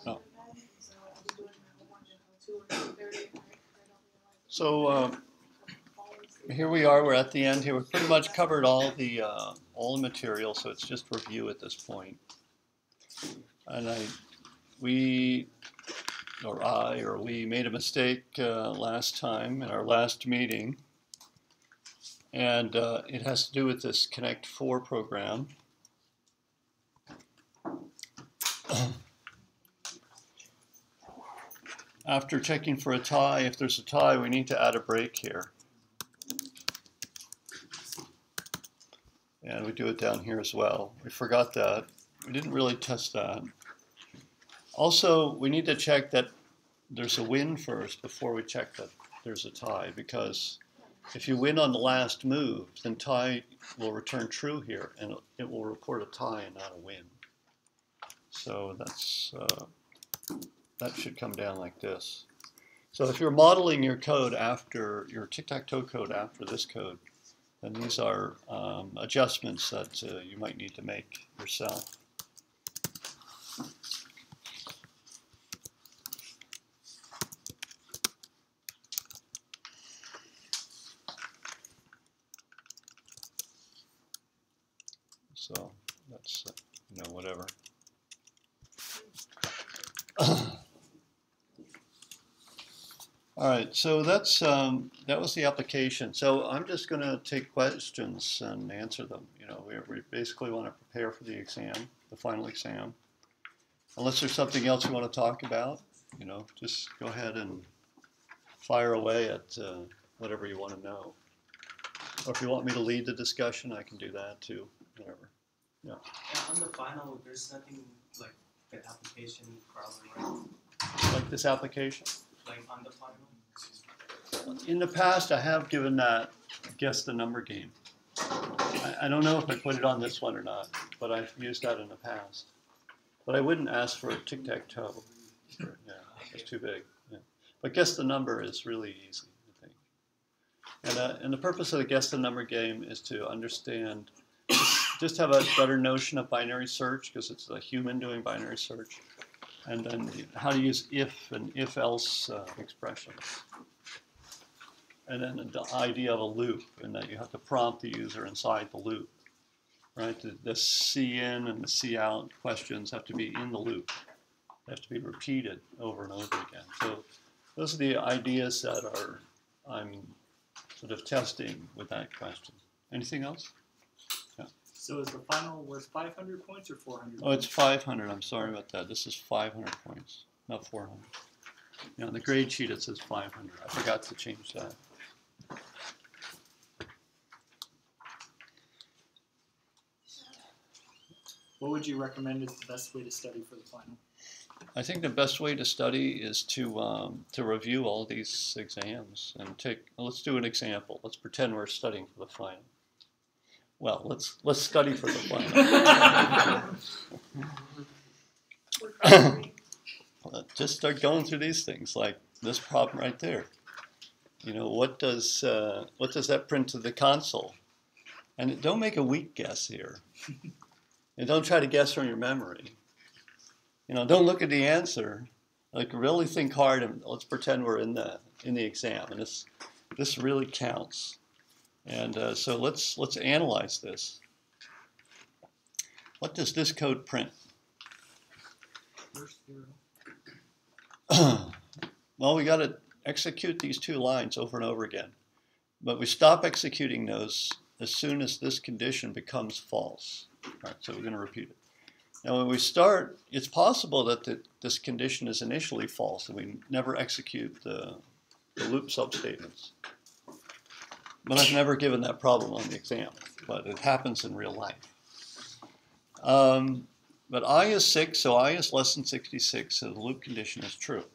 No. So here we are. We're at the end here. We've pretty much covered all the material, so it's just review at this point. And we made a mistake last time in our last meeting, and it has to do with this Connect 4 program. After checking for a tie, if there's a tie, we need to add a break here. And we do it down here as well. We forgot that. We didn't really test that. Also, we need to check that there's a win first before we check that there's a tie, because if you win on the last move, then tie will return true here, and it will report a tie and not a win. So that's that should come down like this. So if you're modeling your code after, your tic-tac-toe code after this code, then these are adjustments that you might need to make yourself. So that's, whatever. All right, so that's that was the application. So I'm just going to take questions and answer them. We basically want to prepare for the exam, the final exam. Unless there's something else you want to talk about, just go ahead and fire away at whatever you want to know. Or if you want me to lead the discussion, I can do that too. Whatever. Yeah. On the final, there's nothing like the application problem, right? Like this application? Like on the final? In the past, I have given that guess the number game. I don't know if I put it on this one or not, but I've used that in the past. But I wouldn't ask for a tic-tac-toe. Yeah, it's too big. Yeah. But guess the number is really easy, I think. And the purpose of the guess the number game is to understand, just have a better notion of binary search, because it's a human doing binary search. And then how to use if and if-else expressions. And then the idea of a loop, and that you have to prompt the user inside the loop, right? The C in and the C out questions have to be in the loop. They have to be repeated over and over again. So those are the ideas that I'm sort of testing with that question. Anything else? Yeah. So is the final worth 500 points or 400 points? Oh, it's 500. I'm sorry about that. This is 500 points, not 400. On the grade sheet it says 500. I forgot to change that. What would you recommend is the best way to study for the final? I think the best way to study is to review all these exams and let's do an example. Let's pretend we're studying for the final. Well, let's study for the final. Just start going through these things, like this problem right there. What does that print to the console? And don't make a weak guess here. And don't try to guess from your memory. Don't look at the answer. Like, really think hard, and let's pretend we're in the exam, and this really counts. And so let's analyze this. What does this code print? First zero. Well, we got to execute these two lines over and over again, but we stop executing those as soon as this condition becomes false. All right, so we're going to repeat it. Now, when we start, it's possible that this condition is initially false, and we never execute the loop substatements. But I've never given that problem on the exam, but it happens in real life. But I is 6, so I is less than 66, so the loop condition is true.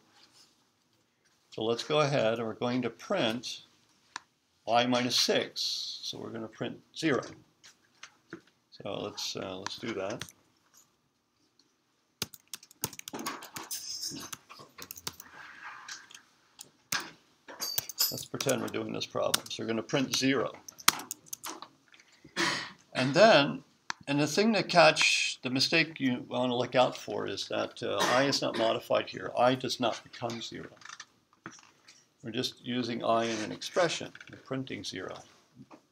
So let's go ahead, and we're going to print I minus 6, so we're going to print 0. So let's do that. Let's pretend we're doing this problem. So we're going to print 0. And the thing to catch the mistake you want to look out for is that I is not modified here. I does not become 0. We're just using I in an expression. We're printing 0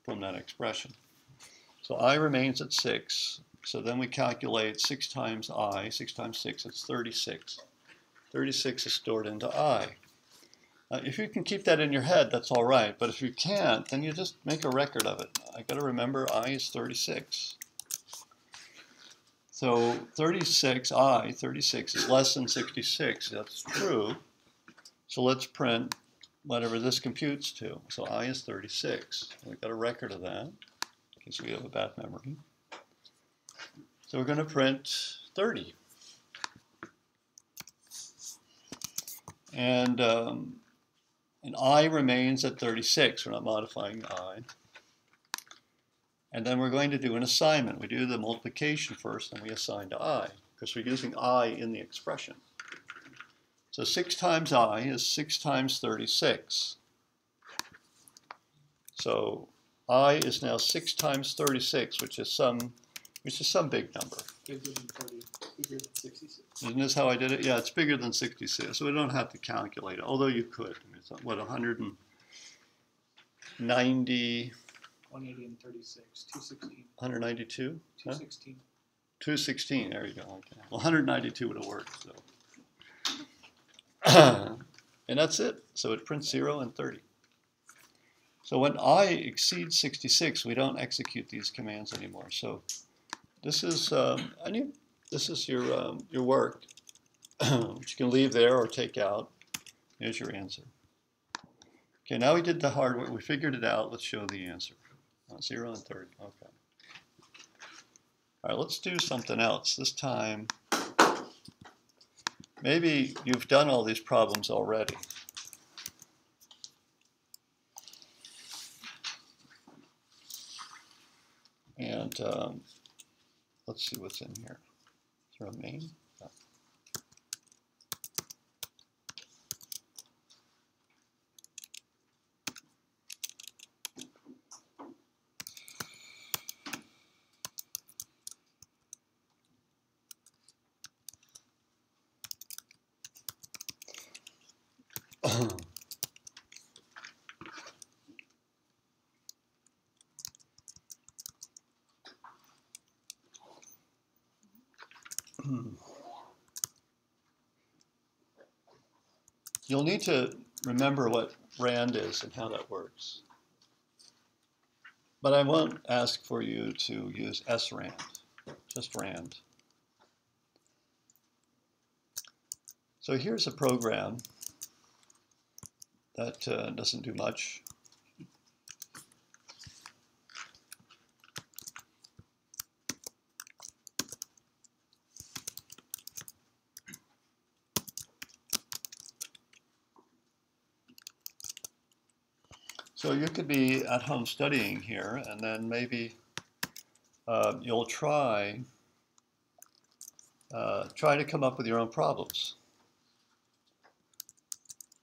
from that expression. So I remains at 6. So then we calculate 6 times I. 6 times 6, it's 36. 36 is stored into I. If you can keep that in your head, that's all right. But if you can't, then you just make a record of it. I got to remember I is 36. So 36 is less than 66. That's true. So let's print whatever this computes to. So I is 36. We've got a record of that, in case we have a bad memory. So we're going to print 30. And I remains at 36. We're not modifying I. And then we're going to do an assignment. We do the multiplication first, and we assign to I, because we're using I in the expression. So 6 times I is 6 times 36. So I is now 6 times 36, which is some big number. Bigger than 30, bigger than 66. Isn't this how I did it? Yeah, it's bigger than 66, so we don't have to calculate it, although you could. I mean, it's what, 190? 180 and 36, 216. 192? 216. 216, there you go. Okay. Well, 192 would have worked. So. And that's it. So it prints 0 and 30. So when I exceeds 66, we don't execute these commands anymore. So this is your work, which you can leave there or take out. Here's your answer. Okay, now we did the hard work. We figured it out. Let's show the answer. 0 and 30. Okay. All right, let's do something else. This time, maybe you've done all these problems already. And let's see what's in here. Is there a main? No. You'll need to remember what rand is and how that works. But I won't ask for you to use srand, just rand. So here's a program that doesn't do much. So you could be at home studying here, and then maybe you'll try to come up with your own problems.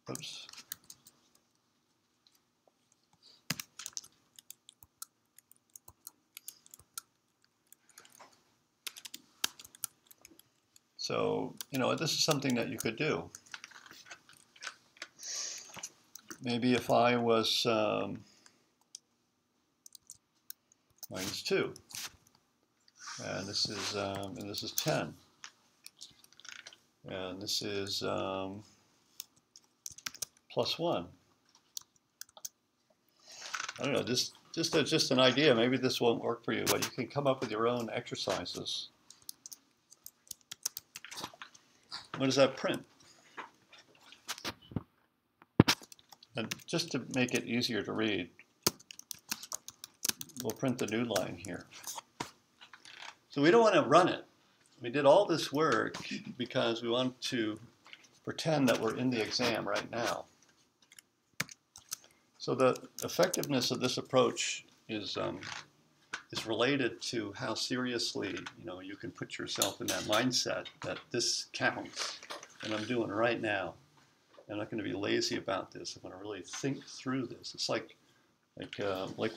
Oops. So, this is something that you could do. Maybe if I was minus 2, and this is 10, and this is plus 1. I don't know. Just an idea. Maybe this won't work for you, but you can come up with your own exercises. What does that print? And just to make it easier to read, we'll print the new line here. So we don't want to run it. We did all this work because we want to pretend that we're in the exam right now. So the effectiveness of this approach is related to how seriously you can put yourself in that mindset that this counts, and I'm doing right now. I'm not going to be lazy about this. I'm going to really think through this. It's like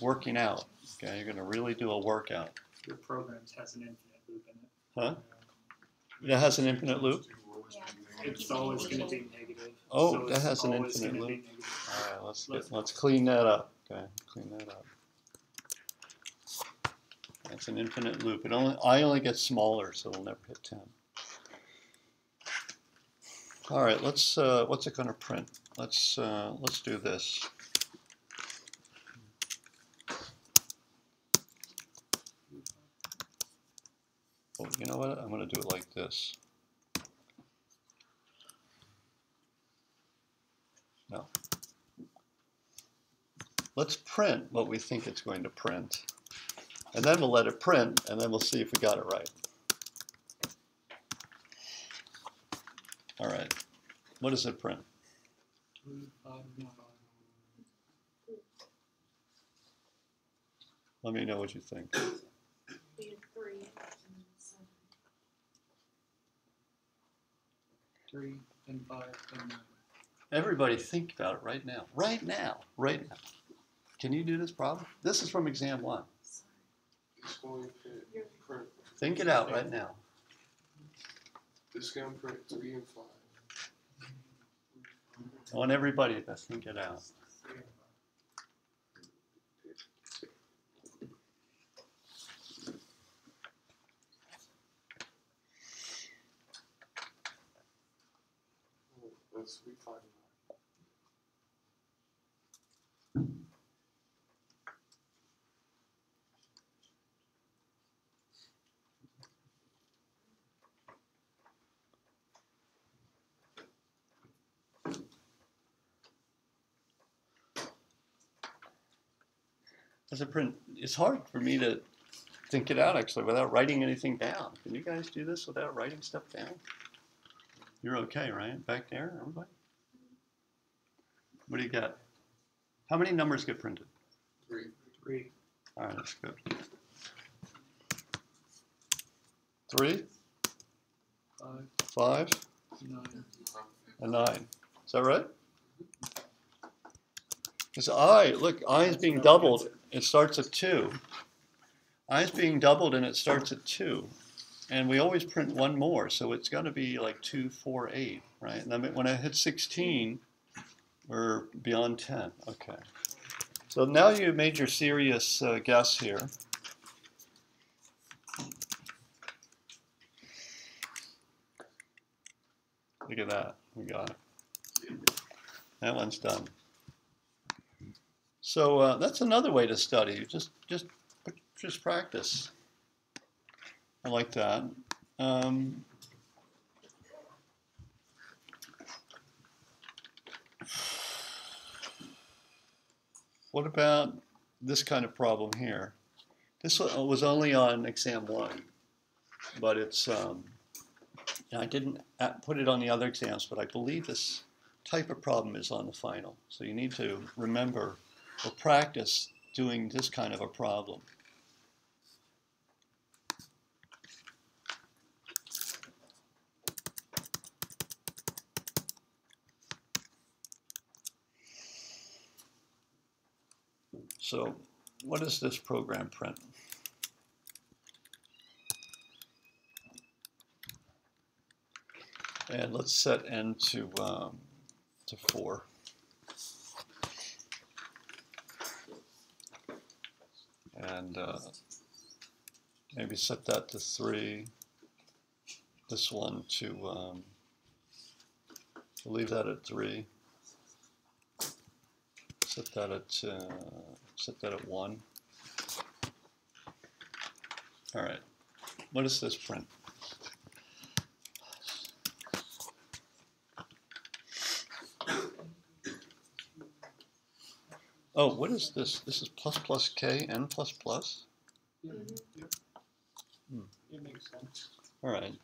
working out. Okay, you're going to really do a workout. Your program has an infinite loop in it. Huh? That has an infinite loop? It's always going to be negative. Oh, so that it's has an always infinite gonna be loop. negative. All right, let's clean that up. Okay, clean that up. That's an infinite loop. I only get smaller, so it'll never hit 10. All right, let's what's it going to print? Let's do this. Oh, you know what? I'm going to do it like this. No. Let's print what we think it's going to print. And then we'll let it print, and then we'll see if we got it right. All right. What does it print? 3, 5, 9. Let me know what you think. 3 and 7. 3 and 5 and 9. Everybody think about it right now. Right now. Right now. Can you do this problem? This is from exam 1. It's going to print. Think it out right now. It's going to print 3 and 5. I want everybody to think it out. That's 3, 5, As a print, it's hard for me to think it out actually without writing anything down. Can you guys do this without writing stuff down? You're okay, right? Back there, everybody? What do you got? How many numbers get printed? 3. 3. All right, that's good. 3, 5, 5, 9. and 9. Is that right? Because I, look, I is being doubled. It starts at 2. I is being doubled and it starts at 2. And we always print one more, so it's going to be like 2, 4, 8, right? And then when I hit 16, we're beyond 10. Okay. So now you made your serious guess here. Look at that. We got it. That one's done. So that's another way to study. Just practice. I like that. What about this kind of problem here? This was only on exam 1, but it's I didn't put it on the other exams, but I believe this type of problem is on the final. So you need to remember or practice doing this kind of a problem. So what does this program print? And let's set n to 4. And maybe set that to 3. This one to, we'll leave that at 3. Set that at 1. All right. What does this print? Oh, what is this? This is plus plus k, n plus plus? Yeah. It makes sense. All right.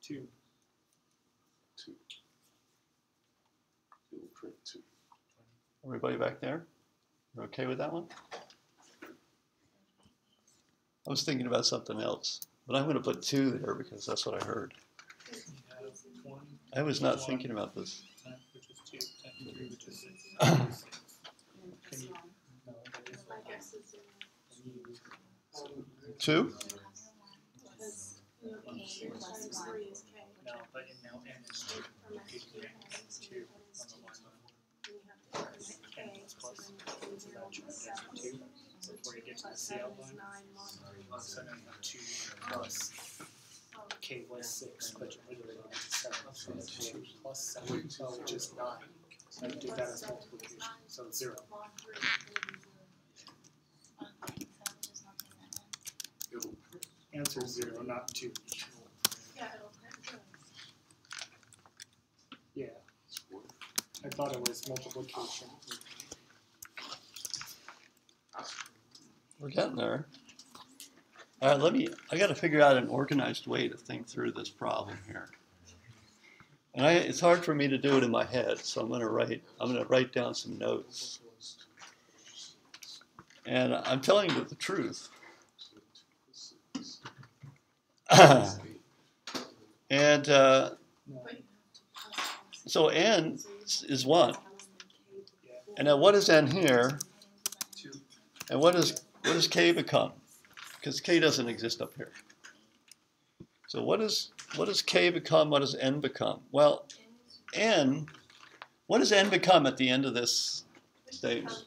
2. 2. It will print 2. Everybody back there? You're okay with that one? I was thinking about something else, but I'm going to put 2 there because that's what I heard. You have 1, I was not thinking about this. 10, which is 2, 10. My guess is 2? because K plus 3 is K. No, but in now n is 2. From S to K, so Two that is on the 2. line line. Then you have to increment K, so then you do 0 plus 7. So Before you 2 get to the plus CL 7 is line. 9 mod 3. So now you have 2 plus K was 6, but you're literally going to 7. So that's 2 plus 7, which is 9. So you do that as multiplication. So it's 0. Mod 3 is going to be 0. Answer is 0, not 2. Yeah, it'll print 0. Yeah. I thought it was multiplication. We're getting there. All right, I got to figure out an organized way to think through this problem here. And it's hard for me to do it in my head, so I'm going to write down some notes. And I'm telling you the truth. And so n is 1. And now what is n here? And what does k become? Because k doesn't exist up here. So what does k become? What does n become? Well, what does n become at the end of this statement?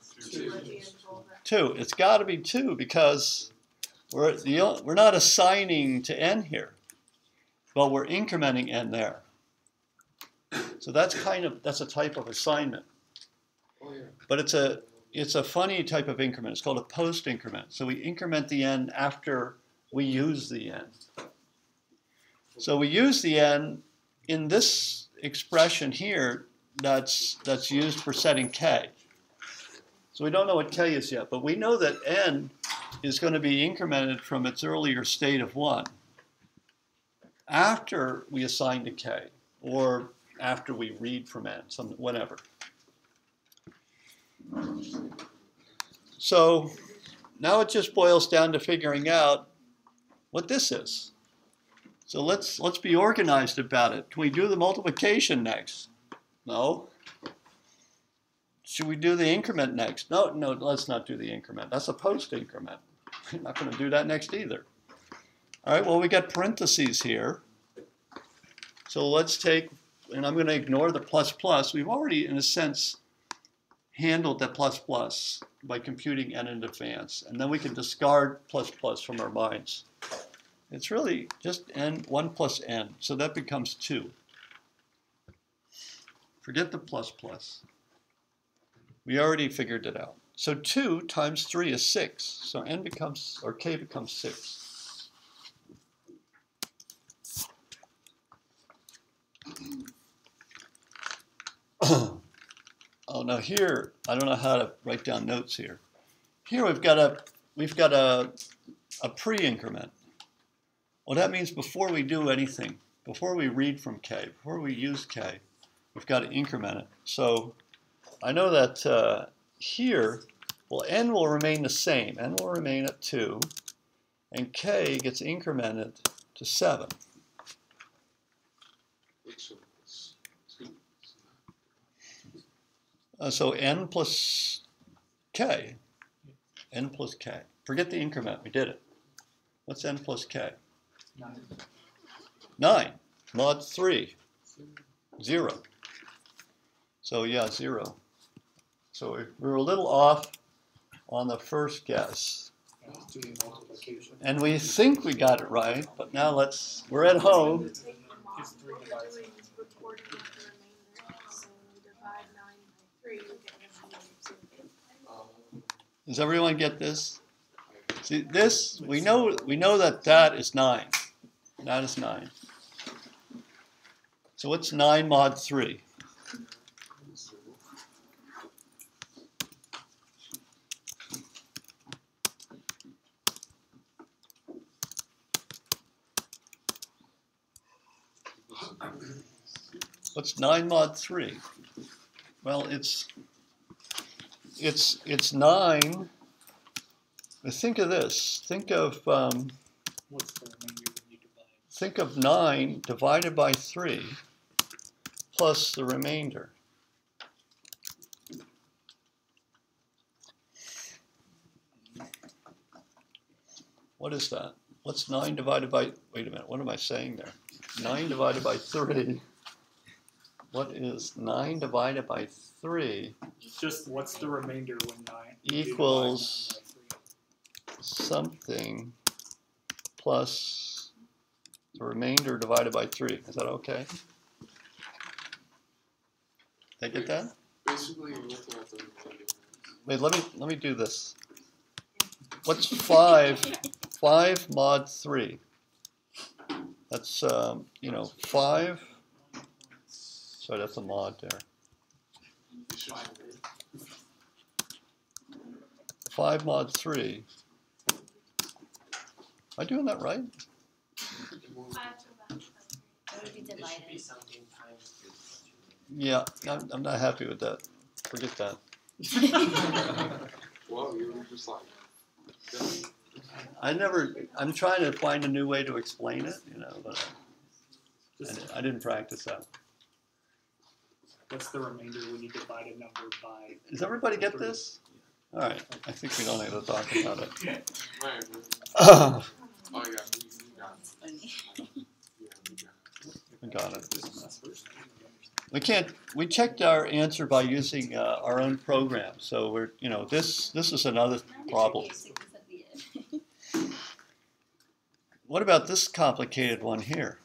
2. It's got to be 2 because we're not assigning to n here, but we're incrementing n there. So that's a type of assignment. Oh, yeah. But it's a funny type of increment. It's called a post increment. So we increment the n after we use the n. So we use the n in this expression here that's used for setting k. So we don't know what k is yet, but we know that n is going to be incremented from its earlier state of 1 after we assign to k, or after we read from n, whenever. So now it just boils down to figuring out what this is. So let's be organized about it. Can we do the multiplication next? No. Should we do the increment next? No, let's not do the increment. That's a post increment. We're not going to do that next either. All right, well, we got parentheses here. So let's take, and I'm going to ignore the plus plus. We've already, in a sense, handled the plus plus by computing n in advance. And then we can discard plus plus from our minds. It's really just n, 1 plus n. So that becomes 2. Forget the plus plus. We already figured it out. So 2 times 3 is 6. So n becomes, or k becomes 6. Oh, now here, I don't know how to write down notes here. Here we've got a pre-increment. Well, that means before we do anything, before we read from k, before we use k, we've got to increment it. So I know that here, well, n will remain the same. N will remain at 2, and k gets incremented to 7. So n plus k. N plus k. Forget the increment. We did it. What's n plus k? 9. 9. Mod 3. 0. So yeah, 0. So we were a little off on the first guess. I was doing multiplication. And we think we got it right, but now we're at home. Is 3 divided? Does everyone get this? See, this, we know that is 9. That is 9. So what's 9 mod 3? What's 9 mod 3? Well, it's 9. Think of this. Think of What's the remainder when you divide? think of 9 divided by 3 plus the remainder. what is that? What's 9 divided by, wait a minute, what am I saying there? 9 divided by 3. What is 9 divided by 3 Just what's the remainder when 9 equals something plus the remainder divided by 3. Is that okay? Did I get that? Basically, you're looking at the remainder. Wait, let me do this. What's 5 mod 3? That's, 5. Sorry, that's a mod there. You should 5 mod 3. Am I doing that right? It would be It should be divided. something times 2. Yeah, I'm not happy with that. Forget that. Well, you were just like, I'm trying to find a new way to explain it, but I didn't practice that. What's the remainder when you divide a number by? Does everybody get this? All right, I think we don't need to talk about it. right, Oh, oh yeah, you got it. Funny. Yeah, you got it. we got it. We checked our answer by using our own program. So we're, this is another problem. What about this complicated one here?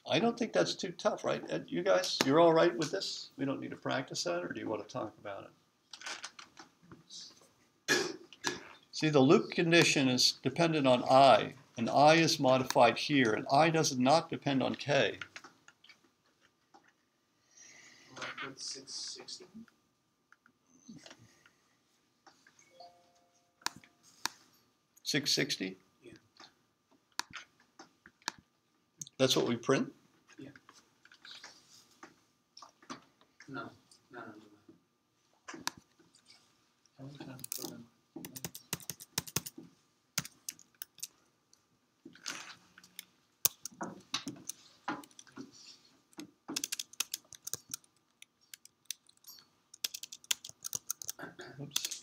I don't think that's too tough, right? You guys, you're all right with this? We don't need to practice that, or do you want to talk about it? See, the loop condition is dependent on I, and I is modified here, and I does not depend on K. Well, I put 660. $660? Yeah. That's what we print? No. How many times per number? Oops.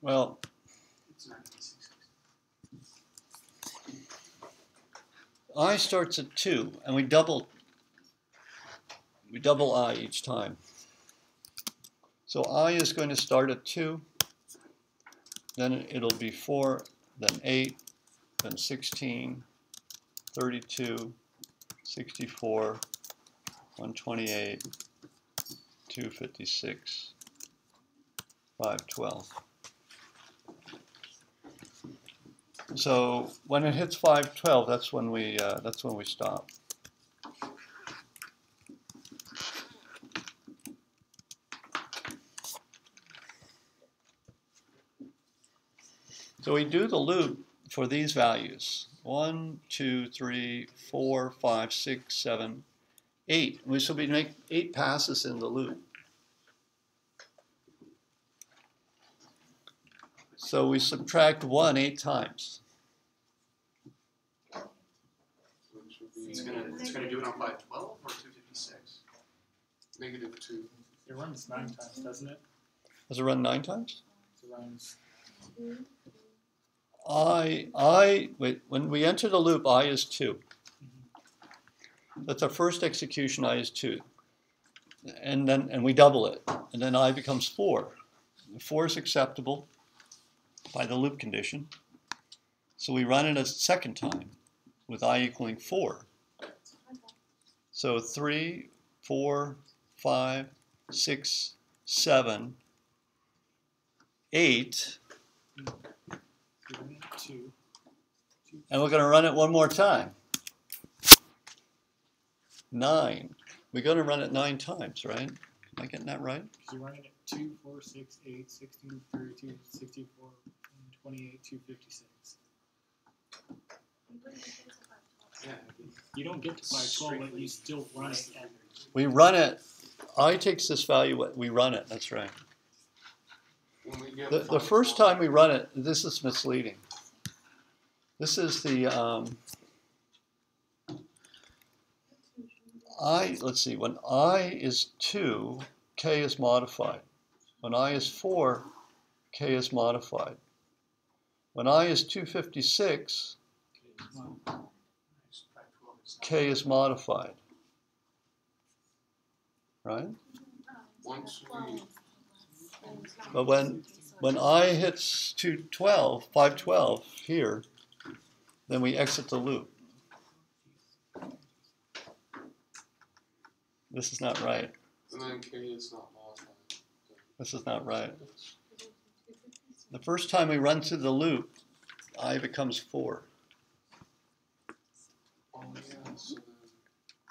Well, It's not going to be 660. I starts at 2, and we double I each time. So I is going to start at 2, then it'll be 4, then 8, then 16, 32, 64, 128, 256, 512. So when it hits 512, that's when we stop. So we do the loop for these values: 1, 2, 3, 4, 5, 6, 7, 8. So we make 8 passes in the loop. So we subtract 1 8 times. Which would be It's gonna do it on 512 or 256. -2. It runs 9 times, doesn't it? Does it run 9 times? It runs. Wait, when we enter the loop, I is 2. That's our first execution, I is 2. And we double it, and then I becomes 4. 4 is acceptable by the loop condition. So we run it a second time with I equaling 4. So 3, 4, 5, 6, 7, 8, and we're going to run it one more time. 9. We're going to run it 9 times, right? Am I getting that right? You're running at 2, 4, 6, 8, 16, 32, 64, 28, 256. Yeah. You don't get to 512, but you still run it at. We run it I takes this value, we run it, that's right. When we get The first time we run it, this is misleading. This is the, let's see, when I is 2, k is modified. When I is 4, k is modified. When I is 256, k is modified. Right? once we But when I hits 212, 512 here, then we exit the loop. This is not right. and then k is not modified. This is not right. The first time we run through the loop, I becomes 4. Oh yeah, so then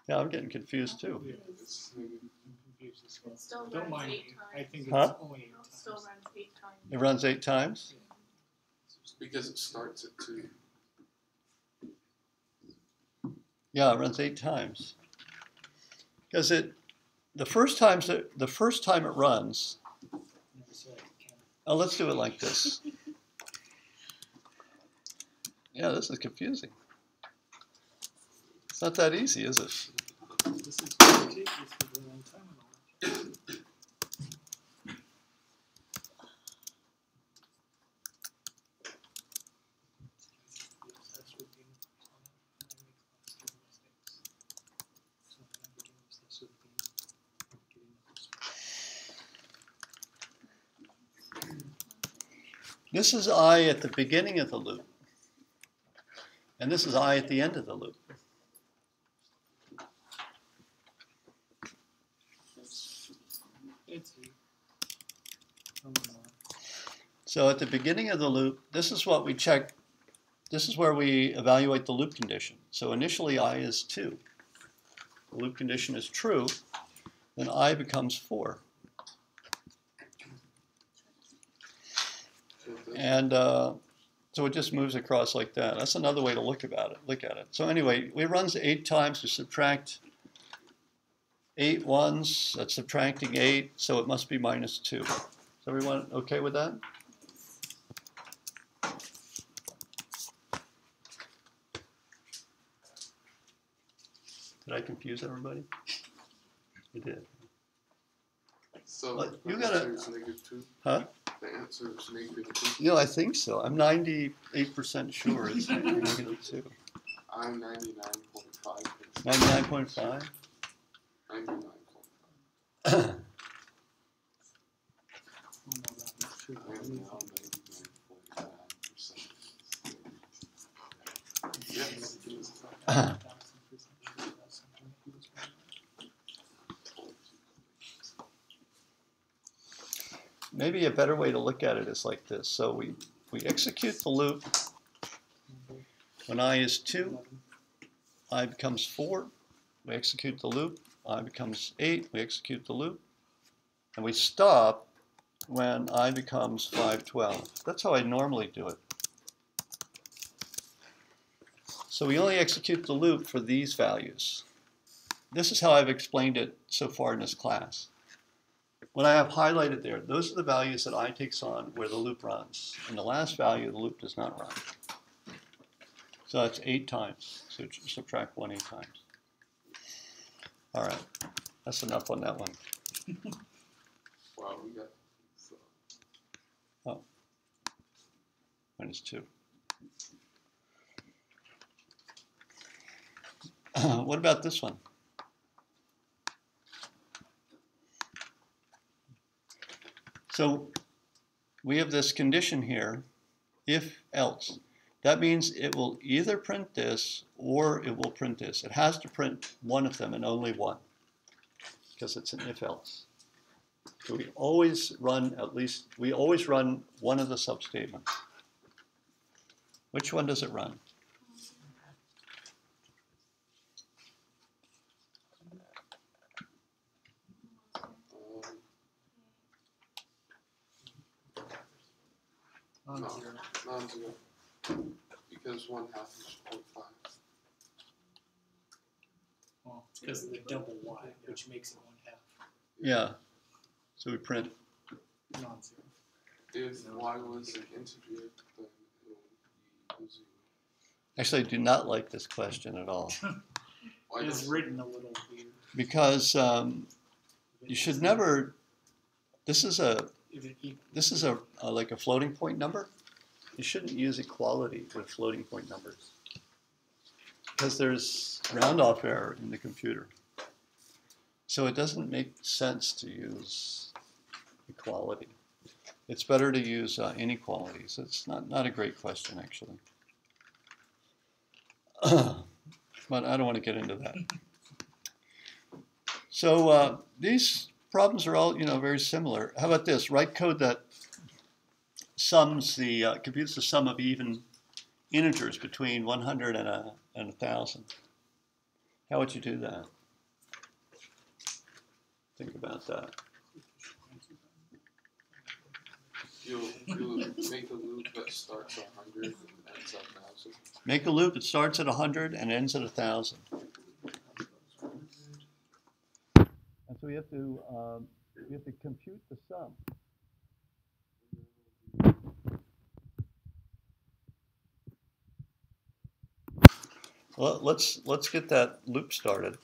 Yeah, I'm getting confused too. Yeah, it's negative. I'm confused as well. It still Don't runs mind me, 8 I times. think it's Huh? only 8 It times. still runs 8 times. It runs 8 times? Because it starts at 2. Yeah, it runs 8 times. Because the first time it runs, Never said it can. oh, let's do it like this. Yeah, this is confusing. It's not that easy, is it? This is going to take you for a long time and all that. That's what the I make lots of mistakes. So when I begin with this would be getting the This is I at the beginning of the loop. And this is I at the end of the loop. It's So at the beginning of the loop, this is what we check. This is where we evaluate the loop condition. So initially I is 2. The loop condition is true. Then I becomes 4. So it does- And so it just moves across like that. That's another way to look at it. So anyway, it runs 8 times. We subtract 8 ones. That's subtracting 8. So it must be minus 2. Is everyone okay with that? Did I confuse everybody? You did. So But the you gotta- answer is -2. Huh? The answer is -2. You know, I think so. I'm 98% sure it's negative 2. I'm 99.5. 99.5? 99.5. I am now 99.5%. Yes. Maybe a better way to look at it is like this. So we execute the loop. When I is 2, I becomes 4. We execute the loop. I becomes 8. We execute the loop. And we stop when I becomes 512. That's how I normally do it. So we only execute the loop for these values. This is how I've explained it so far in this class. What I have highlighted there, those are the values that I takes on where the loop runs. And the last value, the loop does not run. So that's 8 times. So subtract 1 8 times. All right, that's enough on that one. Wow, we got. So, Minus 2. What about this one? So we have this condition here, if else. That means it will either print this or it will print this. It has to print one of them and only one, because it's an if else. So we always run one of the substatements. Which one does it run? Non-zero. non-zero. Because 1/2 is 0.5. Well, it's because of the double y, which makes it 1/2. Yeah. So we print. non-zero. If y was an integer, then it would be 0. Actually, I do not like this question at all Why It's does written a little weird. because you should never. This is a If it equals this is a like a floating point number. You shouldn't use equality with floating point numbers because there's round-off error in the computer. So it doesn't make sense to use equality. It's better to use inequalities. It's not a great question, actually. But I don't want to get into that. So these problems are all, very similar. How about this? Write code that computes the sum of even integers between 100 and 1,000. How would you do that? Think about that. you'll make a loop that starts at 100 and ends at 1,000? Make a loop that starts at 100 and ends at 1,000. And so we have to compute the sum. Well, let's get that loop started.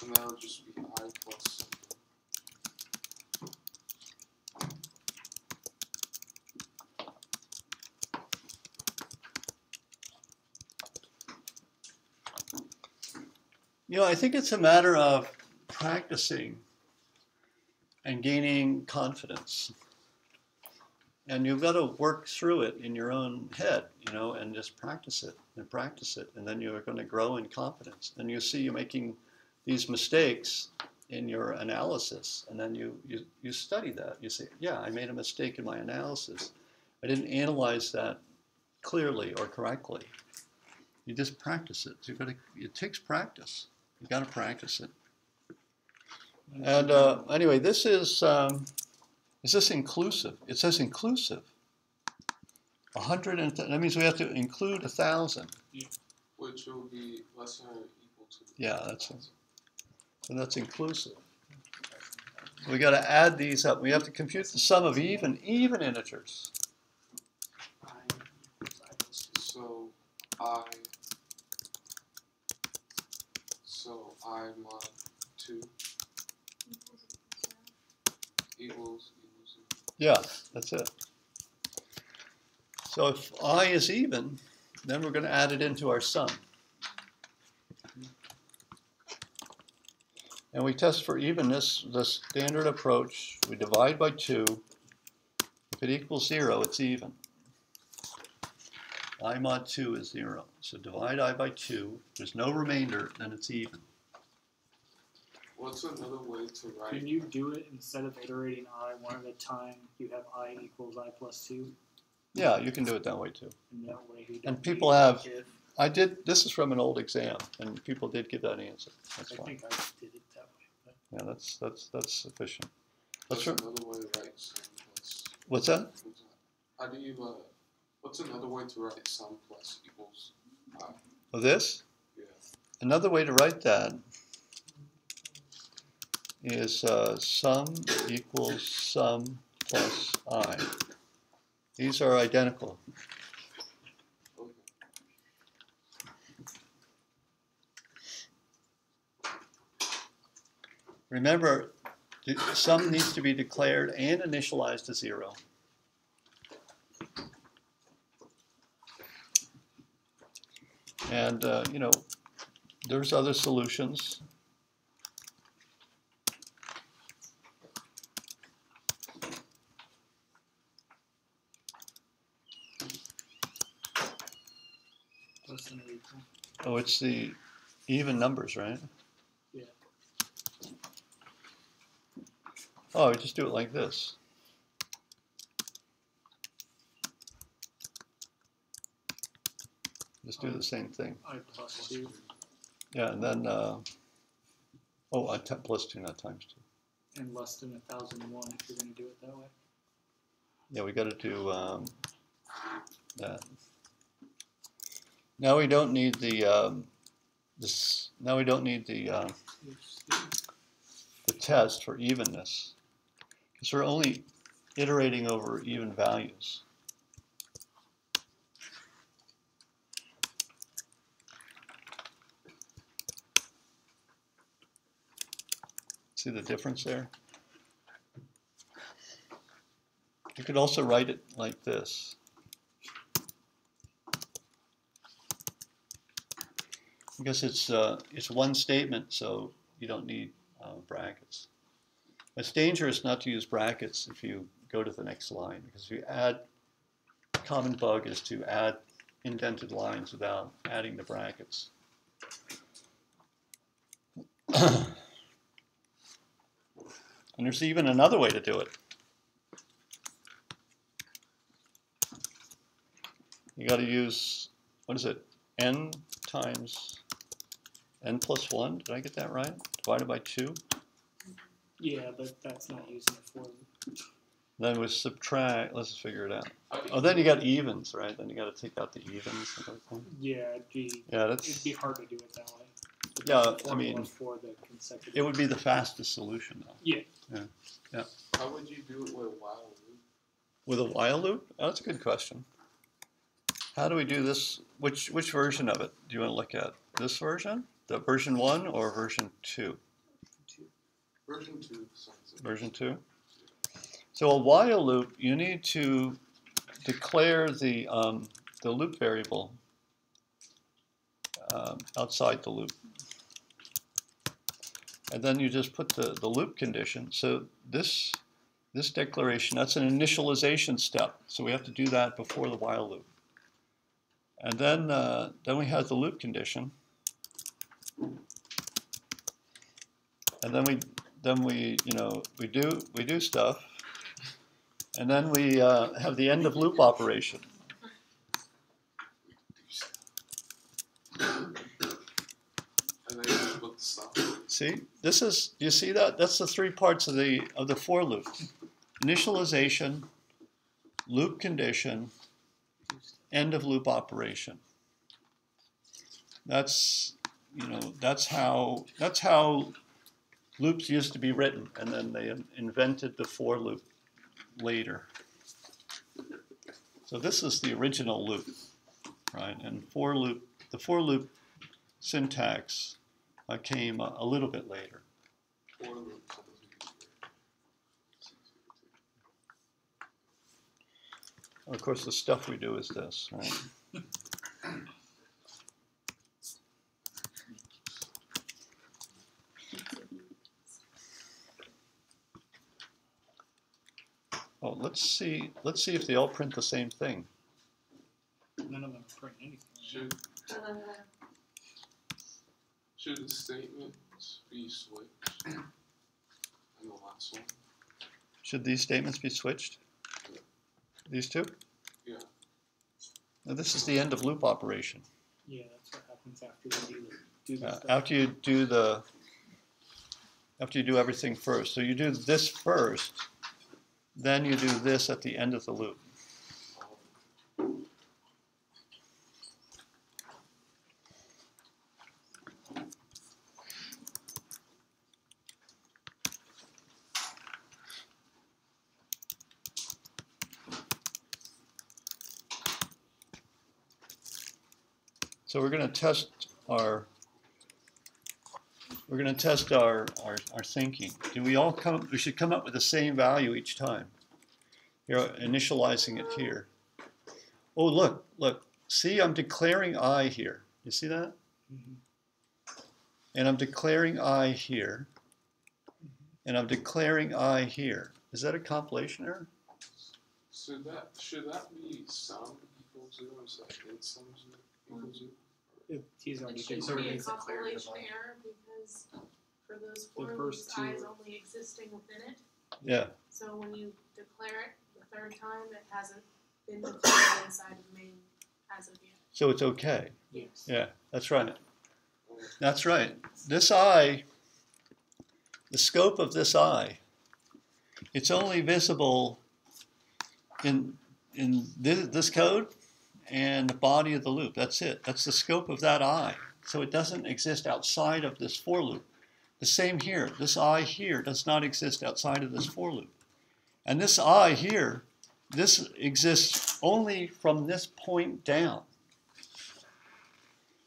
And that'll just be I plus something. I think it's a matter of practicing and gaining confidence. And you've got to work through it in your own head, and just practice it. And then you're going to grow in confidence. And you see you're making these mistakes in your analysis. And then you study that. You say, yeah, I made a mistake in my analysis. I didn't analyze that clearly or correctly. You just practice it. It takes practice. You got to practice it. And anyway, this is this inclusive? It says inclusive. 100, that means we have to include 1,000. Which will be less than or equal to. Yeah, that's inclusive. We got to add these up. We have to compute the sum of even integers. I equals I plus 2. I mod 2 equals. Yeah, that's it. So if I is even, then we're going to add it into our sum. And we test for evenness, the standard approach. We divide by 2. If it equals 0, it's even. I mod 2 is 0. So divide I by 2. There's no remainder, then it's even. What's another way to write? Can you do it instead of iterating I one at a time? You have I equals I plus 2. Yeah, you can do it that way too. And that way you And don't people need have- if. This is from an old exam, and people did give that answer. That's I fine. think I did it that way. But Yeah, that's sufficient. What's What's another way to write sum plus? What's that? How do you what's another way to write sum plus equals I? Oh, this? Yeah. Another way to write that is sum equals sum plus I. These are identical. Okay. Remember, the sum needs to be declared and initialized to 0. And, there's other solutions. less than or equal. Oh, it's the even numbers, right? Yeah. Oh, we just do it like this. Just do the same thing. I plus 2. Yeah, and then, plus 2, not times 2. And less than 1,001 if you're going to do it that way. Yeah, we got to do that. Now we don't need the now we don't need the test for evenness, because we're only iterating over even values. See the difference there? You could also write it like this. Because it's one statement, so you don't need brackets. It's dangerous not to use brackets if you go to the next line, because if you add, common bug is to add indented lines without adding the brackets. And there's even another way to do it. You got to use, what is it, n times n plus 1, did I get that right? Divided by 2? Yeah, but that's not using a for loop. Then we subtract, let's figure it out. Oh, then you got evens, right? Then you got to take out the evens and everything. Yeah, it'd be hard to do it that way. Yeah, I mean, for the consecutive. it would be the fastest solution, though. Yeah. Yeah. How would you do it with a while loop? With a while loop? Oh, that's a good question. How do we do this? Which version of it do you want to look at? This version? The version 1 or version 2? Version 2 sounds like Version 2? So a while loop, you need to declare the loop variable outside the loop. And then you just put the loop condition. So this declaration, that's an initialization step. So we have to do that before the while loop. And then we have the loop condition. And then we do stuff. And then we have the end of loop operation. And then you just put the stuff. See, this is, you see that? That's the 3 parts of the for loop. Initialization, loop condition, end of loop operation. That's how loops used to be written, and then they invented the for loop later. So this is the original loop, right? And the for loop syntax came a little bit later. For loop sounds Of course, the stuff we do is this, right? Oh, let's see if they all print the same thing. None of them print anything. Should the statements be switched in the last one? Should these statements be switched? These two? Yeah. Now this is the end of loop operation. Yeah, that's what happens after we do the stuff. After you do everything first. So you do this first, then you do this at the end of the loop. So we're going to test our thinking. Do we all we should come up with the same value each time. You're initializing it here. Oh, look. See, I'm declaring I here. You see that? Mm-hmm. And I'm declaring I here. And I'm declaring I here. Is that a compilation error? So should that be sum equals 0 instead of int sum equals 0? He's already It should declared be a it. compilation error because for those The for first loops, two I is are- only existing within it. Yeah. So when you declare it the 3rd time, it hasn't been declared inside of main as of yet. So it's okay. Yes. Yeah, that's right. That's right. This I, the scope of this I, it's only visible in this code and the body of the loop. That's it. That's the scope of that eye. So it doesn't exist outside of this for loop. The same here. This eye here does not exist outside of this for loop. And this eye here, this exists only from this point down.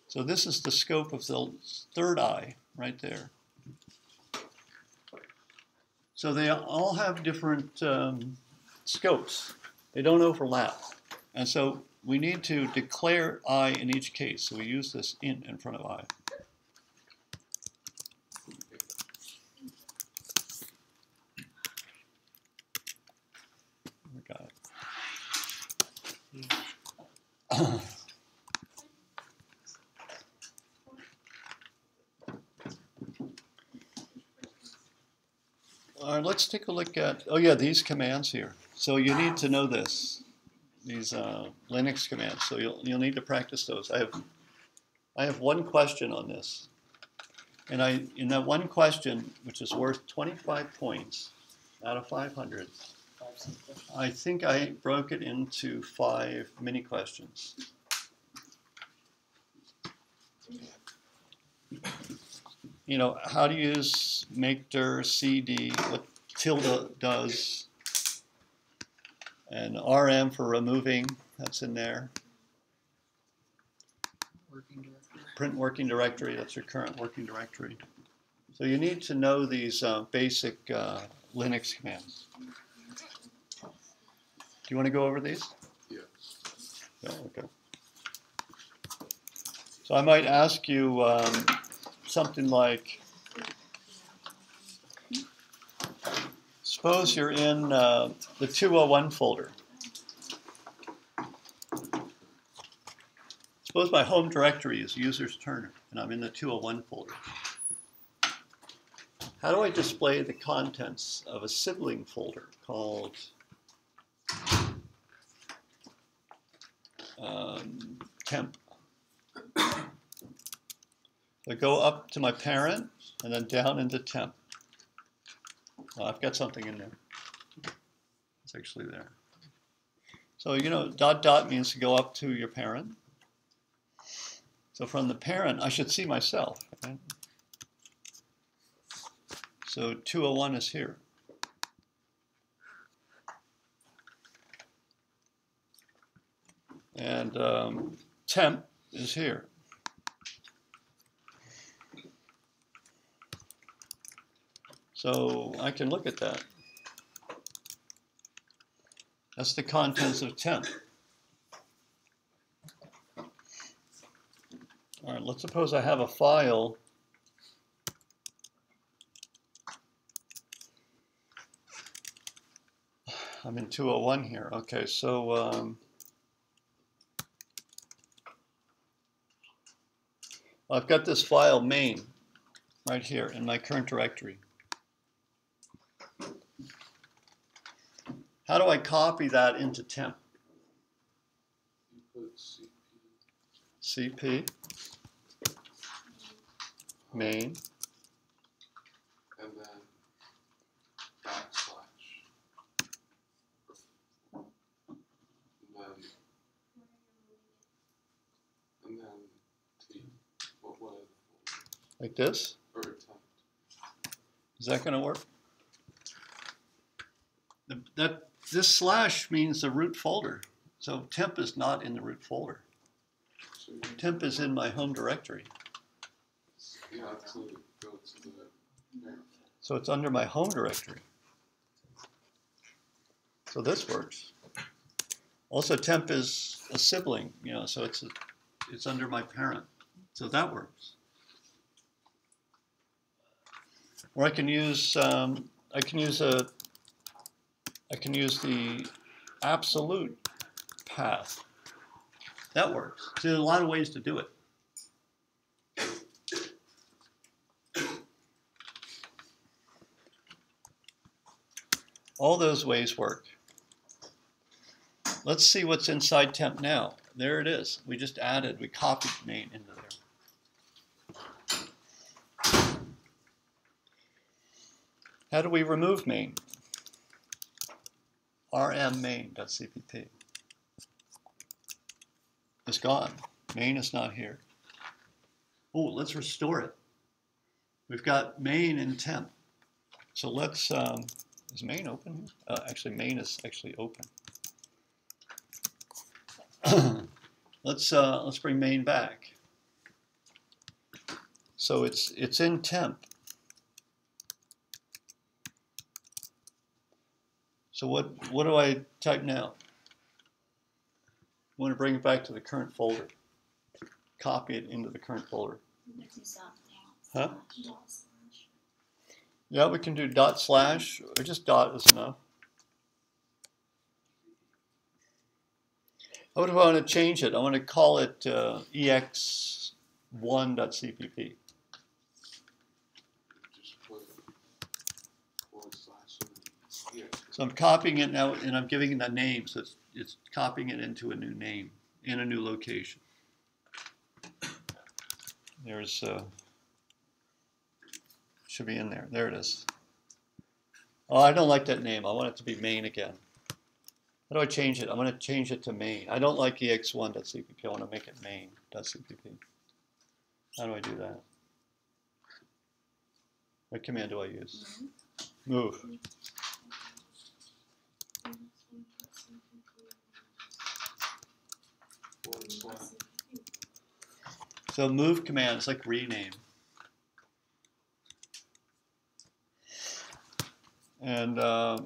So this is the scope of the third eye right there. So they all have different scopes. They don't overlap. And so we need to declare I in each case. So we use this int in front of I. We got it. All right, let's take a look at, oh yeah, these commands here. So you need to know this, these Linux commands. So you'll need to practice those. I have one question on this. And in that one question, which is worth 25 points out of 500, I think I broke it into 5 mini questions. You know, how to use make dir, cd, what tilde does, and rm for removing, that's in there. Working directory. Print working directory, that's your current working directory. So you need to know these basic Linux commands. Do you want to go over these? Yeah. Yeah, okay. So I might ask you something like, suppose you're in the 201 folder. Suppose my home directory is users Turner, and I'm in the 201 folder. How do I display the contents of a sibling folder called temp? So I go up to my parent and then down into temp. Well, I've got something in there. It's actually there. So, you know, dot dot means to go up to your parent. So from the parent, I should see myself, right? So 201 is here. And temp is here. So I can look at that. That's the contents of temp. All right, let's suppose I have a file. I'm in 201 here. Okay, so I've got this file main right here in my current directory. How do I copy that into temp? You put CP main and then backslash. And then T. What like this? or attempt. Is that going to work? This slash means the root folder. So temp is not in the root folder. So Temp is in my home directory. you have to go to the parent. So it's under my home directory. So this works. Also, temp is a sibling, you know, so it's under my parent. So that works. Or I can use the absolute path. That works. So there's a lot of ways to do it. All those ways work. Let's see what's inside temp now. There it is. We just added, we copied main into there. How do we remove main? rm main.cpp. is gone. Main is not here. Oh, let's restore it. We've got main in temp. So let's, is main open here? Actually, main is actually open. Let's bring main back. So it's in temp. So what do I type now? I want to bring it back to the current folder. Copy it into the current folder. Huh? Yeah, we can do dot slash, or just dot is enough. I would want to change it. I want to call it ex1.cpp. Just put / yeah. So I'm copying it now, and I'm giving it a name, so it's copying it into a new name, in a new location. There's, should be in there. There it is. Oh, I don't like that name. I want it to be main again. How do I change it? I'm going to change it to main. I don't like ex1.cpp. I want to make it main.cpp. How do I do that? What command do I use? Move. / So move command is like rename. And what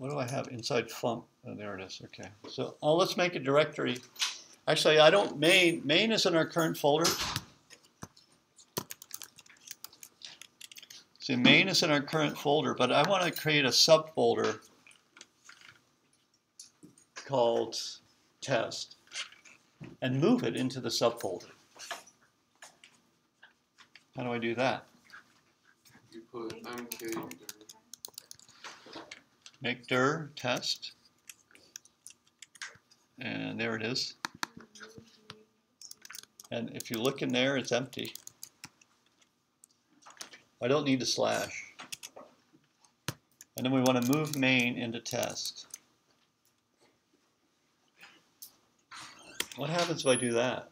do I have inside func? Oh, there it is. Okay. So let's make a directory. Actually, I don't main. Main is in our current folder. See, main is in our current folder, but I want to create a subfolder called test and move it into the subfolder. How do I do that? You put mk Make dir test, and there it is. And if you look in there, it's empty. I don't need a slash. And then we want to move main into test. What happens if I do that?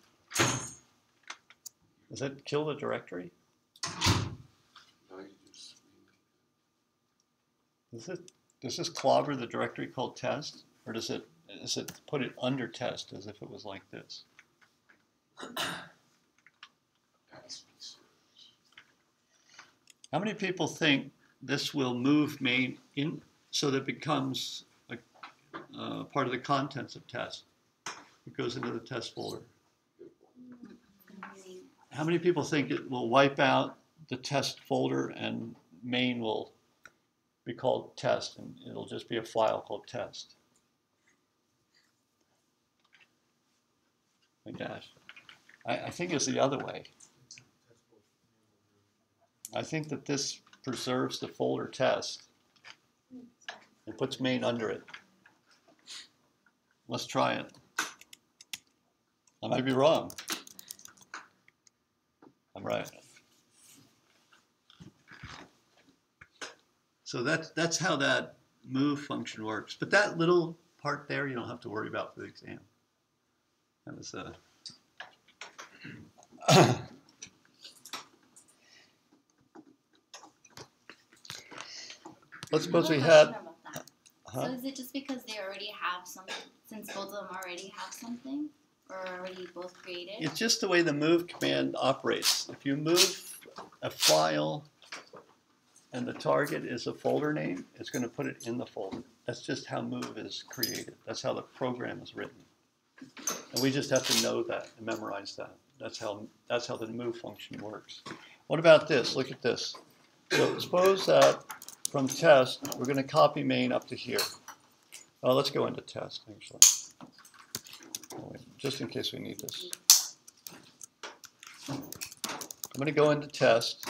Does that kill the directory? No, you just Does this clobber the directory called test, or does it put it under test as if it was like this? How many people think this will move main in so that it becomes a, part of the contents of test? It goes into the test folder. How many people think it will wipe out the test folder and main will be called test, and it'll just be a file called test? My gosh. I think it's the other way. I think that this preserves the folder test and puts main under it. Let's try it. I might be wrong. I'm right. So that's how that move function works. But that little part there, you don't have to worry about for the exam. That was let's suppose we had. So is it just because they already have something, since both of them already have something, or already both created? It's just the way the move command operates. If you move a file and the target is a folder name, it's going to put it in the folder. That's just how move is created. That's how the program is written. And we just have to know that and memorize that. That's how the move function works. What about this? Look at this. So suppose that from test, we're going to copy main up to here. Oh, let's go into test, actually. Oh, wait, just in case we need this. I'm going to go into test,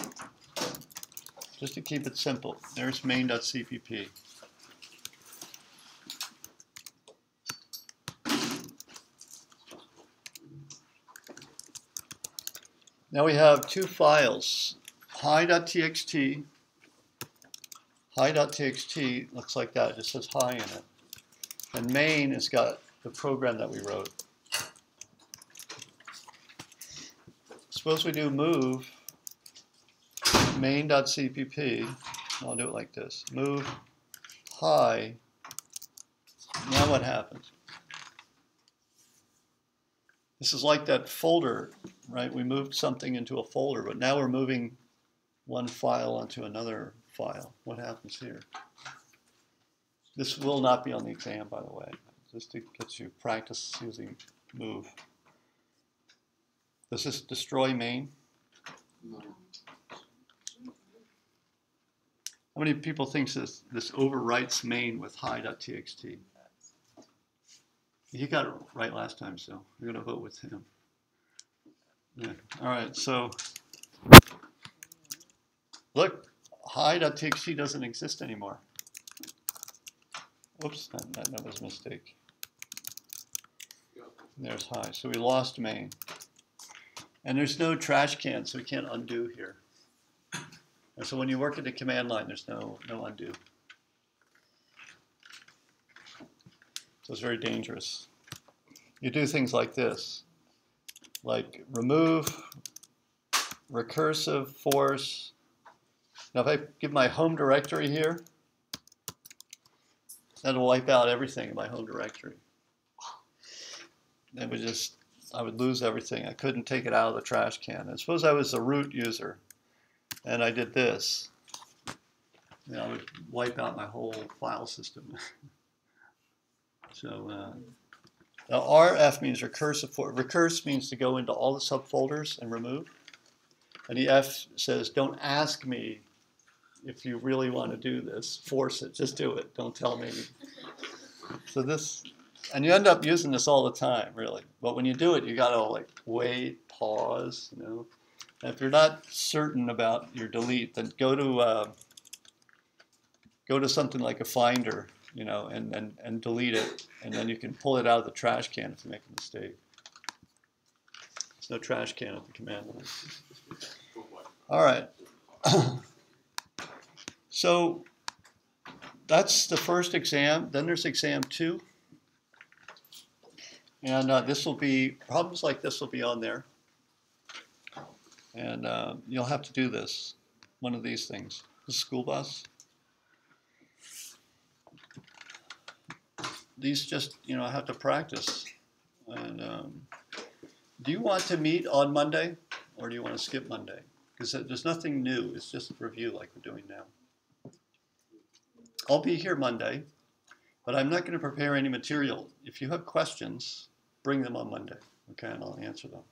just to keep it simple. There's main.cpp. Now we have two files, hi.txt. Hi.txt looks like that, it just says hi in it. And main has got the program that we wrote. suppose we do move main.cpp. I'll do it like this. Move high. Now what happens? This is like that folder, right? We moved something into a folder, but now we're moving one file onto another file. What happens here? This will not be on the exam, by the way, just to get you practice using move. Does this destroy main? No. How many people think this overwrites main with hi.txt? He got it right last time, so we're going to vote with him. Yeah. All right, so look, hi.txt doesn't exist anymore. Oops, that was a mistake. There's hi, so we lost main. And there's no trash can, so we can't undo here. And so when you work at the command line, there's no undo. So it's very dangerous. You do things like this, like remove, recursive, force. Now if I give my home directory here, that'll wipe out everything in my home directory. It would I would lose everything. I couldn't take it out of the trash can. And suppose I was a root user and I did this. I would wipe out my whole file system. So now RF means recursive. Recurse means to go into all the subfolders and remove. And the F says, don't ask me if you really want to do this. Force it. Just do it. Don't tell me. So this, and you end up using this all the time, really. But when you do it, you got to like wait, pause, And if you're not certain about your delete, then go to something like a Finder, and delete it, and then you can pull it out of the trash can if you make a mistake. There's no trash can at the command line. All right. So that's the first exam. Then there's exam 2. And this will be, problems like this will be on there. And you'll have to do this, one of these things. The school bus. These just, I have to practice. And do you want to meet on Monday, or do you want to skip Monday? Because there's nothing new. It's just review like we're doing now. I'll be here Monday, but I'm not going to prepare any material. If you have questions, bring them on Monday, okay, and I'll answer them.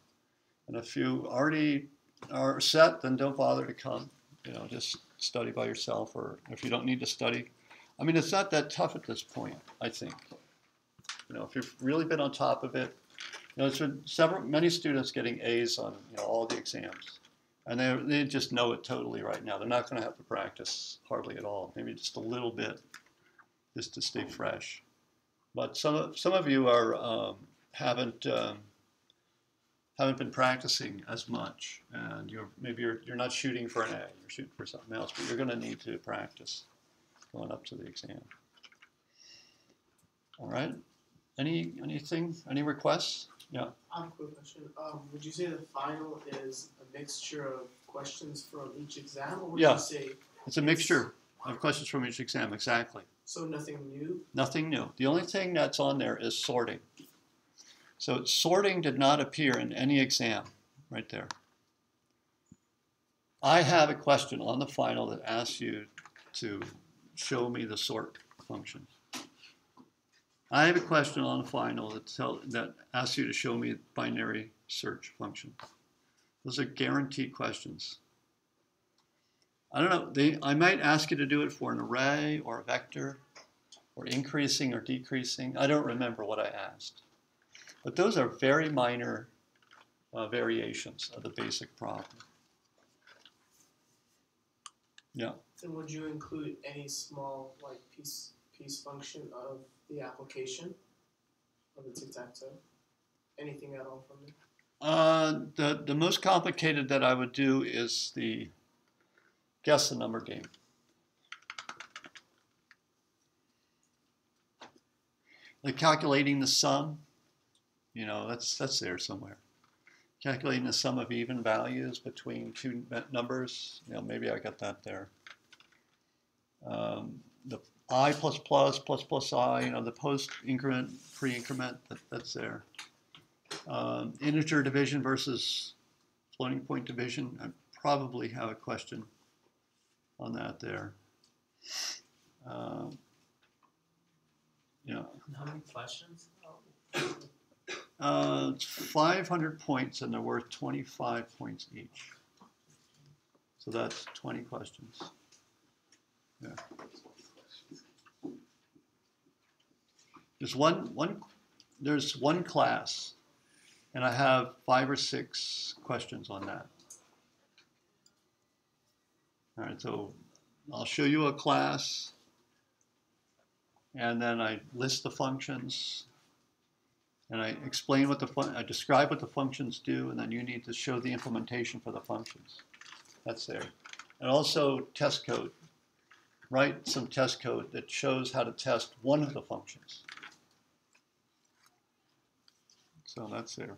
And if you already are set, then don't bother to come. Just study by yourself, or if you don't need to study. I mean, it's not that tough at this point, I think. If you've really been on top of it, there's been many students getting A's on all the exams, and they just know it totally right now. They're not going to have to practice hardly at all, maybe just a little bit, just to stay fresh. But some of you are haven't been practicing as much, and you're not shooting for an A, you're shooting for something else, but you're going to need to practice going up to the exam. All right. Any requests? Yeah. I have a quick question. Would you say the final is a mixture of questions from each exam, or would you say it's a mixture of questions from each exam? Exactly. So nothing new? Nothing new. The only thing that's on there is sorting. So sorting did not appear in any exam right there. I have a question on the final that asks you to show me the sort function. I have a question on the final that asks you to show me the binary search function. Those are guaranteed questions. I don't know, I might ask you to do it for an array or a vector or increasing or decreasing. I don't remember what I asked. But those are very minor variations of the basic problem. Yeah. Then would you include any small piece function of the application of the tic-tac-toe? Anything at all from it? The most complicated that I would do is the guess the number game. Like calculating the sum, that's there somewhere. calculating the sum of even values between two numbers. You know, maybe I got that there. The I plus I, you know, the post increment, pre-increment, that's there. Integer division versus floating point division. I probably have a question on that there. Yeah. How many questions? It's 500 points and they're worth 25 points each. So that's 20 questions. Yeah. There's one class, and I have 5 or 6 questions on that. All right, so I'll show you a class, and then I list the functions, and I explain what I describe what the functions do, and then you need to show the implementation for the functions. That's there. And also test code. Write some test code that shows how to test one of the functions. So that's there.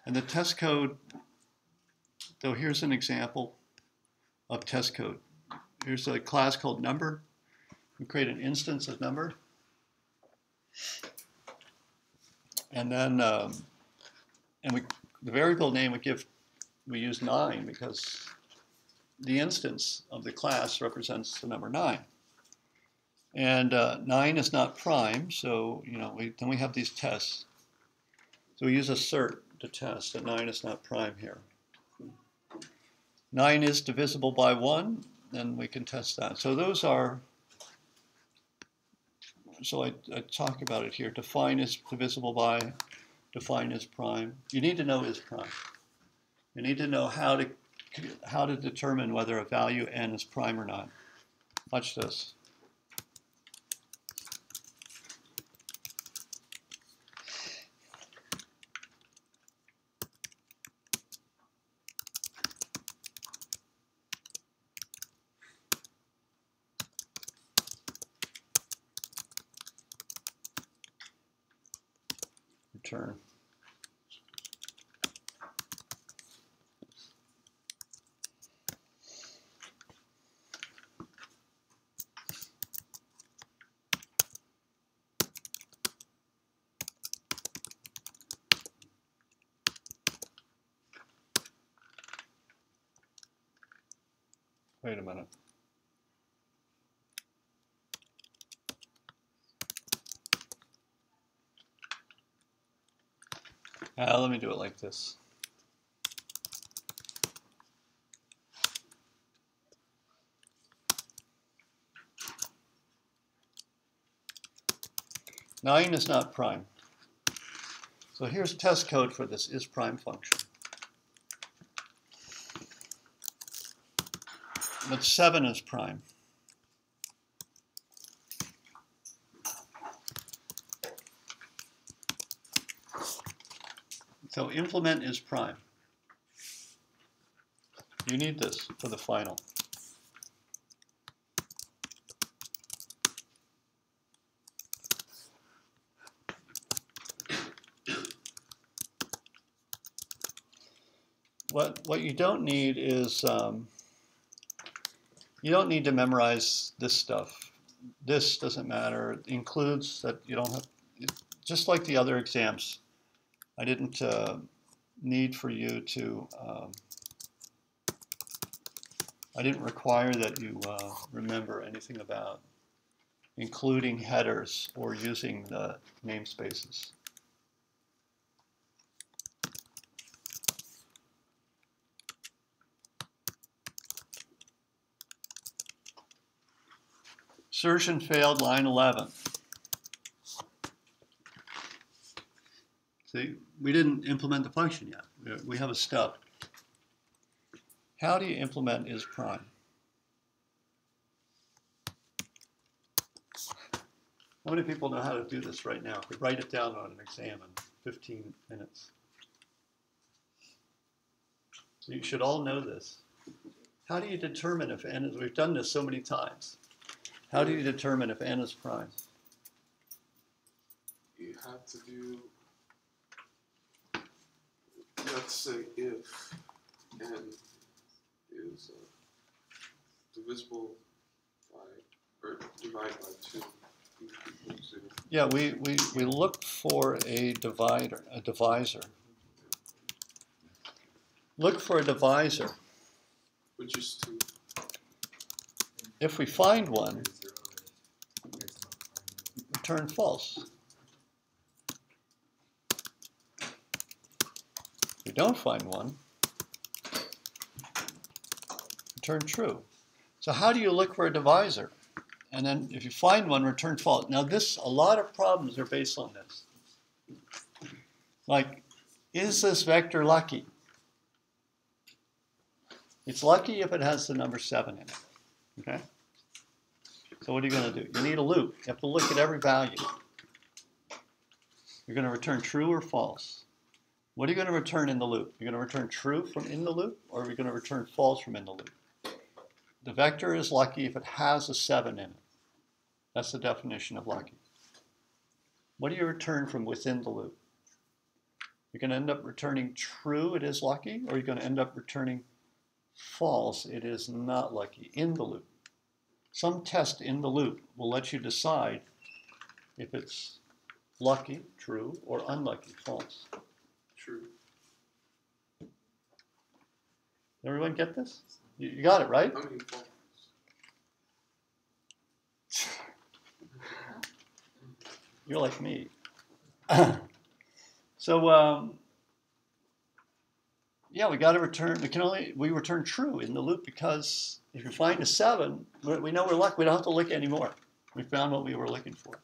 And the test code, so here's an example of test code. Here's a class called number. We create an instance of number. And then the variable name we use 9 because the instance of the class represents the number 9. And 9 is not prime, so you know then we have these tests. So we use assert to test that 9 is not prime here. 9 is divisible by 1, then we can test that. So those are, so I talk about it here. Define is divisible by, define is prime. You need to know is prime. You need to know how to determine whether a value n is prime or not. Watch this. Return. Wait a minute. Let me do it like this. Nine is not prime. So here's test code for this is prime function. But 7 is prime. So implement is prime. You need this for the final. What you don't need is, you don't need to memorize this stuff. This doesn't matter. It includes that you don't have, just like the other exams, I didn't need for you to, I didn't require that you remember anything about including headers or using the namespaces. Insertion failed, line 11. See, we didn't implement the function yet. We have a stub. How do you implement is prime? How many people know how to do this right now? Could write it down on an exam in 15 minutes. So you should all know this. How do you determine if n is, we've done this so many times. How do you determine if n is prime? You have to do let's say if n is divisible by, or divided by 2 equals 0. Yeah, we look for a divisor. Look for a divisor. Which is 2. If we find one, return false. If we don't find one, return true. So how do you look for a divisor? And then if you find one, return false. Now a lot of problems are based on this. Like, is this vector lucky? It's lucky if it has the number 7 in it, okay? So what are you going to do? You need a loop. You have to look at every value. You're going to return true or false. What are you going to return in the loop? You're going to return true from in the loop, or are we going to return false from in the loop? The vector is lucky if it has a 7 in it. That's the definition of lucky. What do you return from within the loop? You're going to end up returning true, it is lucky, or you're going to end up returning false, it is not lucky, in the loop. Some test in the loop will let you decide if it's lucky, true, or unlucky, false. True. Everyone get this? You got it, right? I mean, false. You're like me. So, yeah, we got to return. We return true in the loop because if you find a 7, we know we're lucky. We don't have to look anymore. We found what we were looking for.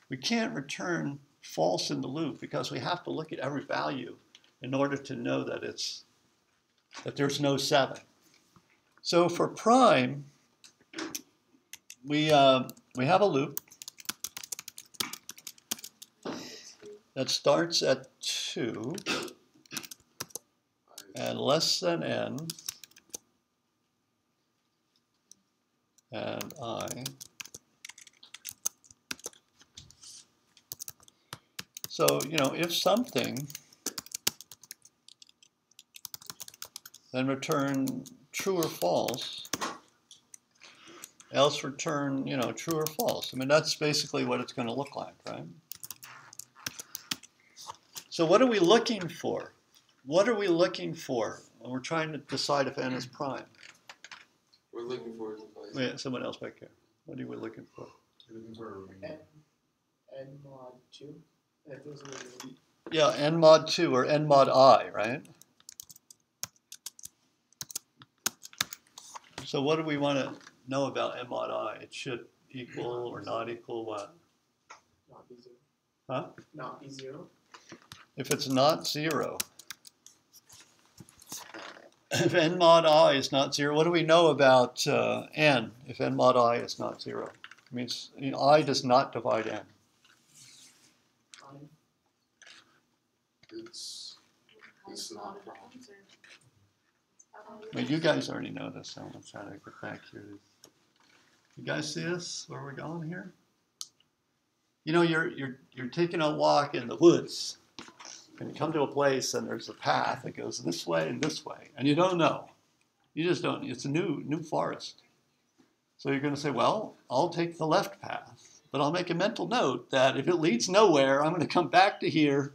We can't return false in the loop because we have to look at every value in order to know that there's no 7. So for prime, we have a loop that starts at 2 and less than n and I. So, if something, then return true or false, else return, true or false. I mean, that's basically what it's going to look like, right? So what are we looking for? What are we looking for when we're trying to decide if n is prime? We're looking for a device. Wait, someone else back here. What are we looking for? N mod 2. If those are Yeah, n mod 2 or n mod I, right? So what do we want to know about n mod I? It should equal or not equal what? not be 0. Huh? Not be 0. If it's not 0, if n mod I is not 0, what do we know about n if n mod I is not 0? It means I does not divide n. Fine. It's not a problem. Well, you guys already know this, so let's try to get back here. You guys see this, where we're going here? You're taking a walk in the woods, and you come to a place, and there's a path that goes this way and this way, and you don't know. You just don't. It's a new forest. So you're going to say, well, I'll take the left path, but I'll make a mental note that if it leads nowhere, I'm going to come back to here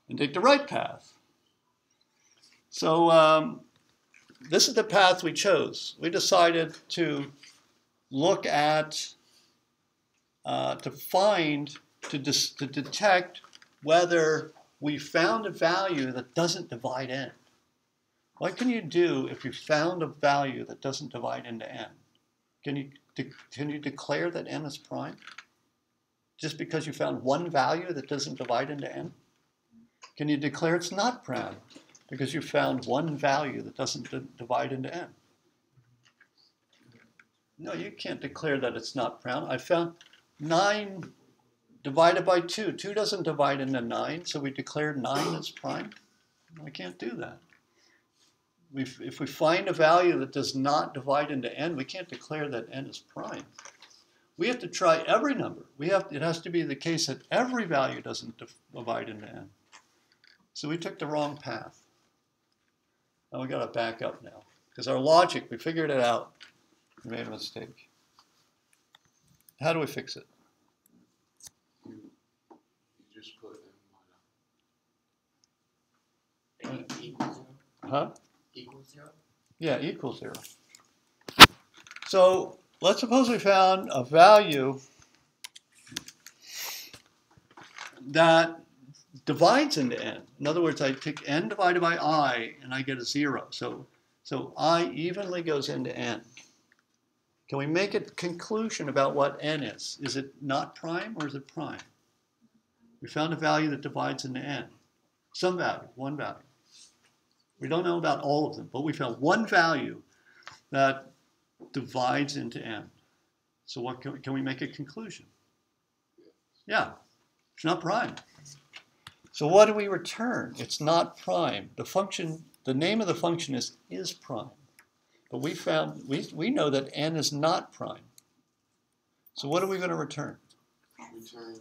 and take the right path. So this is the path we chose. We decided to look at, to detect whether we found a value that doesn't divide n. What can you do if you found a value that doesn't divide into n? Can you declare that n is prime? Just because you found one value that doesn't divide into n? Can you declare it's not prime because you found one value that doesn't divide into n? No, you can't declare that it's not prime. I found 9 divided by 2. 2 doesn't divide into 9, so we declared 9 as prime. I can't do that. If we find a value that does not divide into n, we can't declare that n is prime. We have to try every number. It has to be the case that every value doesn't divide into n. So we took the wrong path. Now we got to back up now. Because our logic, we figured it out. We made a mistake. How do we fix it? You just put Equal zero. Huh? Equal zero. Yeah, equals 0. So let's suppose we found a value that divides into n. In other words, I take n divided by I, and I get a 0. So I evenly goes into n. Can we make a conclusion about what n is? Is it not prime or is it prime? We found a value that divides into n. Some value, one value. We don't know about all of them, but we found one value that divides into n. So what can we make a conclusion? Yeah, it's not prime. So what do we return? It's not prime. The function, the name of the function is prime. But we found, we know that n is not prime. So what are we going to return? return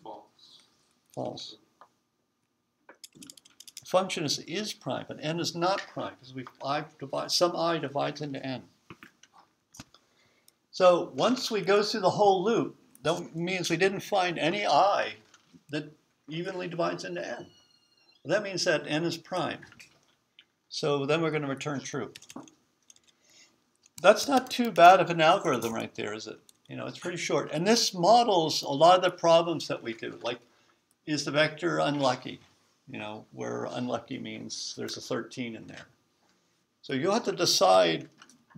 false. False. The function is prime, but n is not prime because some I divides into n. So once we go through the whole loop, that means we didn't find any I that evenly divides into n. Well, that means that n is prime. So then we're going to return true. That's not too bad of an algorithm right there, is it? You know, it's pretty short. And this models a lot of the problems that we do, like, is the vector unlucky? You know, where unlucky means there's a 13 in there. So you have to decide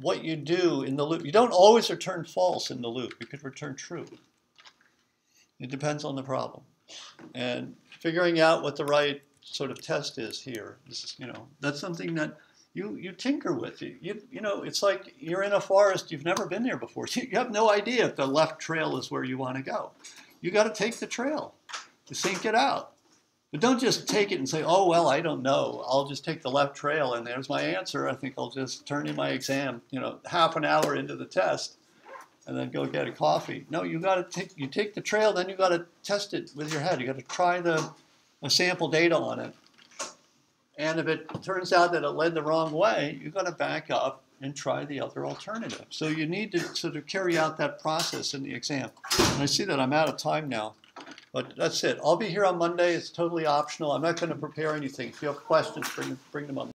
what you do in the loop. You don't always return false in the loop. You could return true. It depends on the problem. And figuring out what the right sort of test is here, this is, you know, that's something that you tinker with. You know, it's like you're in a forest, you've never been there before. So you have no idea if the left trail is where you want to go. You got to take the trail to think it out. But don't just take it and say, oh, well, I don't know. I'll just take the left trail and there's my answer. I think I'll just turn in my exam, you know, half an hour into the test and then go get a coffee. No, you got to take the trail, then you got to test it with your head. You got to try the sample data on it. And if it turns out that it led the wrong way, you've got to back up and try the other alternative. So you need to sort of carry out that process in the exam. And I see that I'm out of time now. But that's it. I'll be here on Monday. It's totally optional. I'm not going to prepare anything. If you have questions, bring them up.